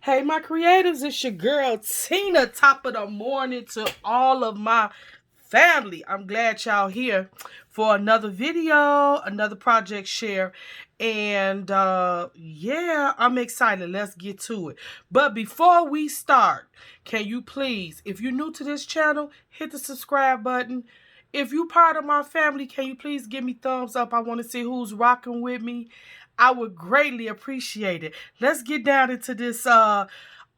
Hey, my creatives, it's your girl Tina. Top of the morning to all of my family. I'm glad y'all here for another video, another project share. And yeah, I'm excited. Let's get to it. But before we start, can you please, if you're new to this channel, hit the subscribe button. If you're part of my family, can you please give me thumbs up? I want to see who's rocking with me. I would greatly appreciate it. Let's get down into this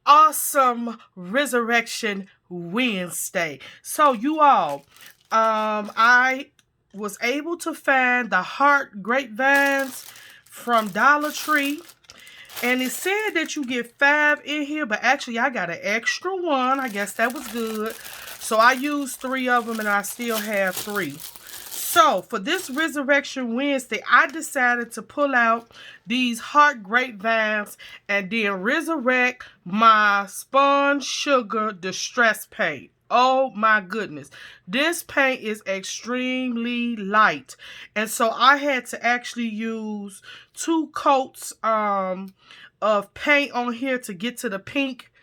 awesome Resurrection Wednesday. So you all, I was able to find the heart grapevines from Dollar Tree. And it said that you get 5 in here, but actually I got an extra one. I guess that was good. So I used 3 of them and I still have 3. So for this Resurrection Wednesday, I decided to pull out these heart grapevines and then resurrect my spun sugar distress paint. Oh my goodness. This paint is extremely light. And so I had to actually use 2 coats of paint on here to get to the pink.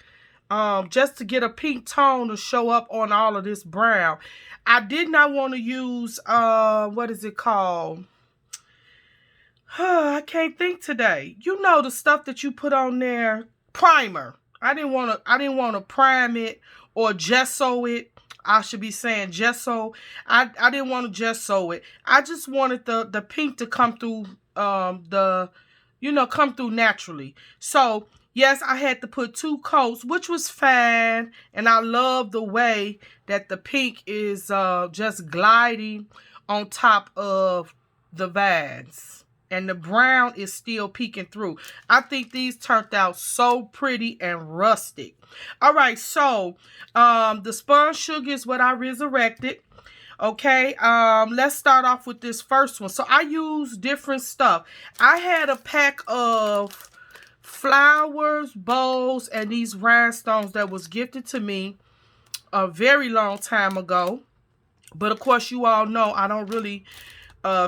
Just to get a pink tone to show up on all of this brown. I did not want to use, what is it called? I can't think today. You know the stuff that you put on there, primer. I didn't want to prime it or gesso it. I should be saying gesso. I didn't want to gesso it. I just wanted the pink to come through, come through naturally. So yes, I had to put 2 coats, which was fine. And I love the way that the pink is just gliding on top of the vines. And the brown is still peeking through. I think these turned out so pretty and rustic. All right, so the spun sugar is what I resurrected. Okay, let's start off with this first one. So I use different stuff. I had a pack of flowers, bowls, and these rhinestones that was gifted to me a very long time ago. But of course, you all know I don't really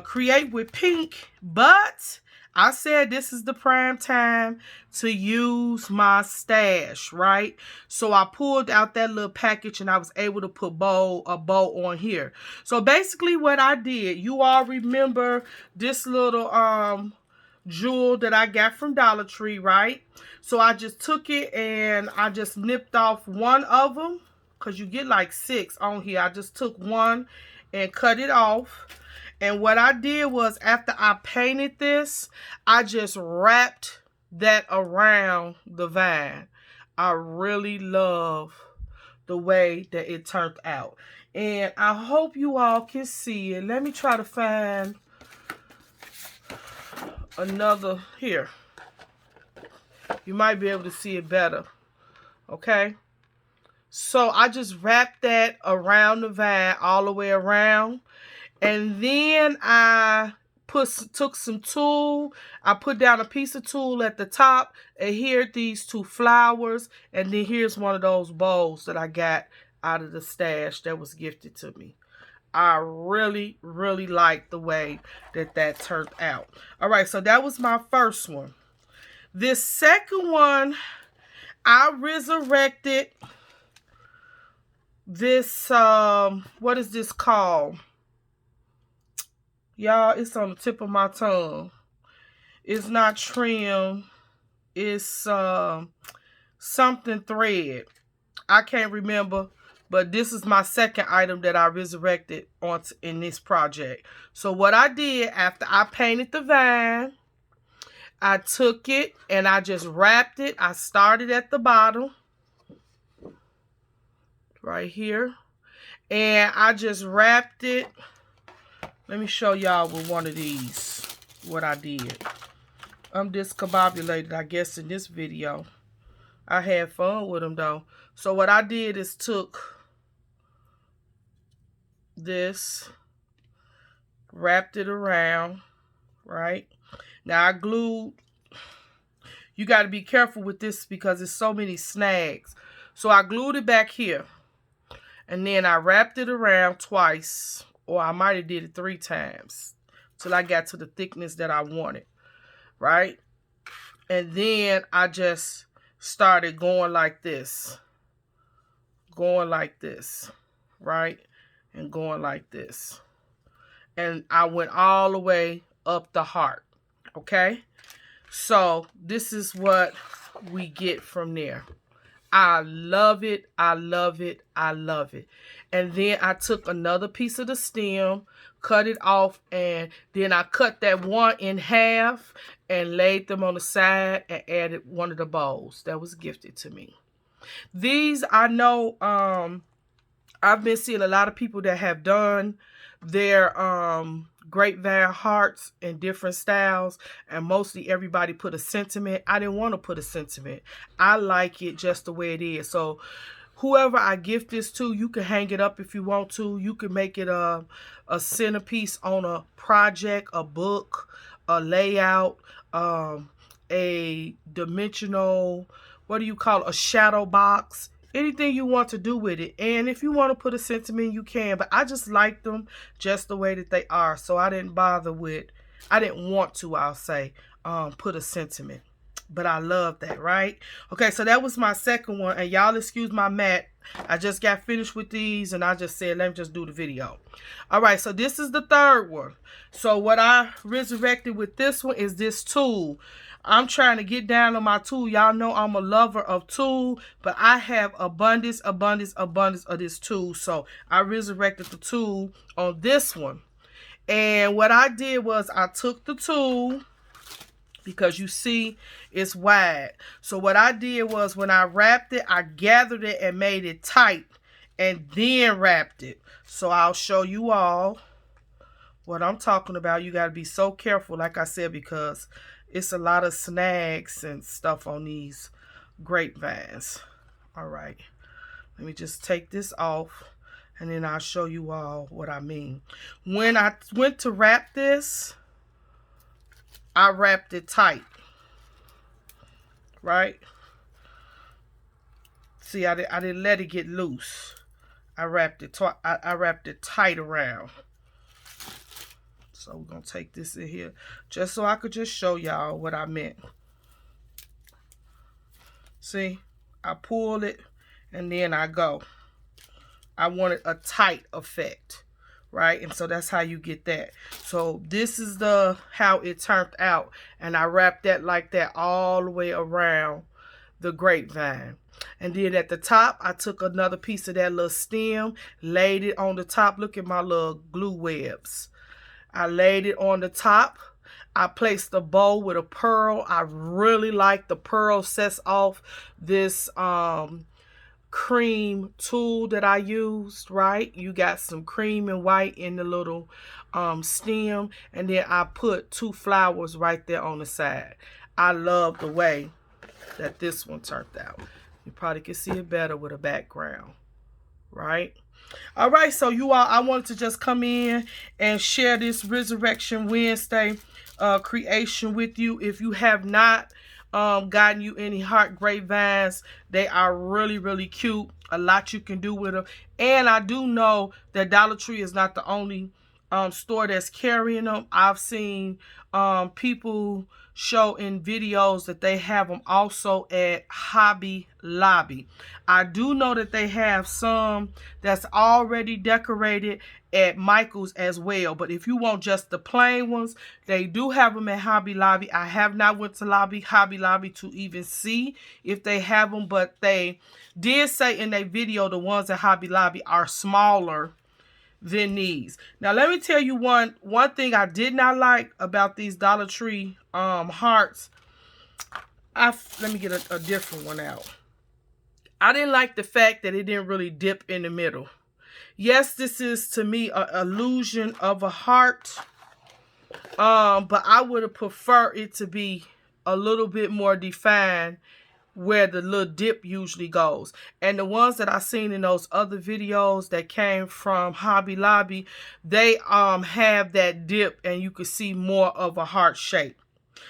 create with pink, but I said this is the prime time to use my stash, right? So I pulled out that little package and I was able to put a bow on here. So basically what I did, you all remember this little jewel that I got from Dollar Tree, right? So I just took it and I just nipped off one of them because you get like 6 on here. I just took one and cut it off. And what I did was, after I painted this, I just wrapped that around the vine. I really love the way that it turned out. And I hope you all can see it. Let me try to find another here. You might be able to see it better. Okay? So I just wrapped that around the vine all the way around. And then I took some tulle. I put down a piece of tulle at the top. Adhered these 2 flowers. And then here's one of those bowls that I got out of the stash that was gifted to me. I really, really like the way that turned out. All right, so that was my first one. This second one, I resurrected this, what is this called? Y'all, it's on the tip of my tongue. It's not trim. It's something thread. I can't remember. But this is my second item that I resurrected in this project. So what I did after I painted the vine, I took it and I just wrapped it. I started at the bottom. Right here. And I just wrapped it. Let me show y'all with one of these what I did. I'm discombobulated, I guess, in this video. I had fun with them, though. So what I did is took this, wrapped it around, right? Now I glued. You got to be careful with this because there's so many snags. So I glued it back here. And then I wrapped it around twice. Or I might have did it 3 times till I got to the thickness that I wanted, right? And then I just started going like this, right? And going like this. And I went all the way up the heart, okay? So this is what we get from there. I love it. I love it. I love it. And then I took another piece of the stem, cut it off, and then I cut that one in half and laid them on the side and added one of the bowls that was gifted to me. These, I know, I've been seeing a lot of people that have done their grapevine hearts in different styles, and mostly everybody put a sentiment. I didn't want to put a sentiment. I like it just the way it is. So whoever I gift this to, you can hang it up if you want to. You can make it a centerpiece on a project, a book, a layout, a dimensional, what do you call it, a shadow box. Anything you want to do with it. And if you want to put a sentiment, you can. But I just like them just the way that they are. So I didn't bother with, I didn't want to, I'll say, put a sentiment. But I love that, right? Okay, so that was my second one. And y'all excuse my mat. I just got finished with these and I just said, let me just do the video. All right, so this is the third one. So what I resurrected with this one is this tool. I'm trying to get down on my tool. Y'all know I'm a lover of tool, but I have abundance of this tool. So I resurrected the tool on this one. And what I did was I took the tool, because you see it's wide. So what I did was when I wrapped it, I gathered it and made it tight and then wrapped it. So I'll show you all what I'm talking about. You got to be so careful, like I said, because it's a lot of snags and stuff on these grapevines. All right. Let me just take this off and then I'll show you all what I mean. When I went to wrap this, I wrapped it tight. Right? See, I didn't let it get loose. I wrapped it tight around. So we're going to take this in here just so I could just show y'all what I meant. See, I pull it and then I go. I wanted a tight effect, right? And so that's how you get that. So this is how it turned out. And I wrapped that like that all the way around the grapevine. And then at the top, I took another piece of that little stem, laid it on the top. Look at my little glue webs. I laid it on the top. I placed the bow with a pearl. I really like the pearl. Sets off this cream tool that I used, right? You got some cream and white in the little stem. And then I put 2 flowers right there on the side. I love the way that this one turned out. You probably can see it better with a background, right? All right, so you all, I wanted to just come in and share this Resurrection Wednesday creation with you. If you have not gotten you any heart grapevines, they are really, really cute. A lot you can do with them. And I do know that Dollar Tree is not the only store that's carrying them. I've seen people show in videos that they have them also at Hobby Lobby. I do know that they have some that's already decorated at Michael's as well. But if you want just the plain ones, they do have them at Hobby Lobby. I have not went to Hobby Lobby to even see if they have them, but they did say in their video the ones at Hobby Lobby are smaller than these. Now let me tell you one thing I did not like about these Dollar Tree hearts. Let me get a different one out. I didn't like the fact that it didn't really dip in the middle. Yes, this is to me an illusion of a heart, but I would have preferred it to be a little bit more defined where the little dip usually goes. And the ones that I seen in those other videos that came from Hobby Lobby, they have that dip and you could see more of a heart shape.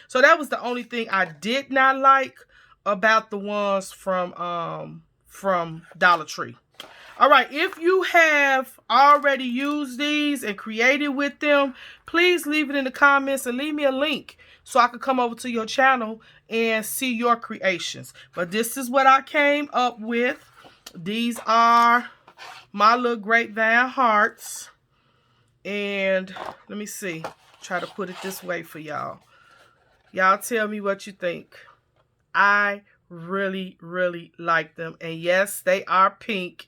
So that was the only thing I did not like about the ones from Dollar Tree. All right, if you have already used these and created with them, please leave it in the comments and leave me a link so I can come over to your channel and see your creations. But this is what I came up with. These are my little grapevine hearts. And let me see. Try to put it this way for y'all. Y'all tell me what you think. I really, really like them. And yes, they are pink.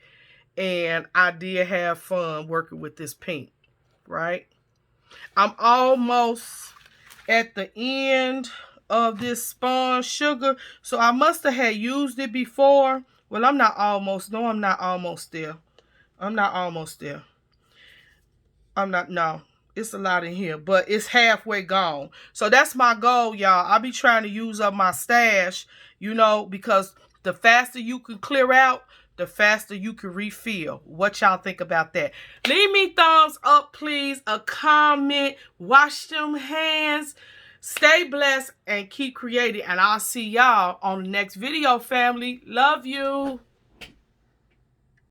And I did have fun working with this pink, right? I'm almost at the end of this spun sugar. So I must have had used it before. Well, I'm not almost. No, I'm not almost there. I'm not almost there. I'm not, no. It's a lot in here, but it's halfway gone. So that's my goal, y'all. I'll be trying to use up my stash, you know, because the faster you can clear out, the faster you can refill. What y'all think about that? Leave me thumbs up, please. A comment. Wash them hands. Stay blessed and keep creating. And I'll see y'all on the next video, family. Love you.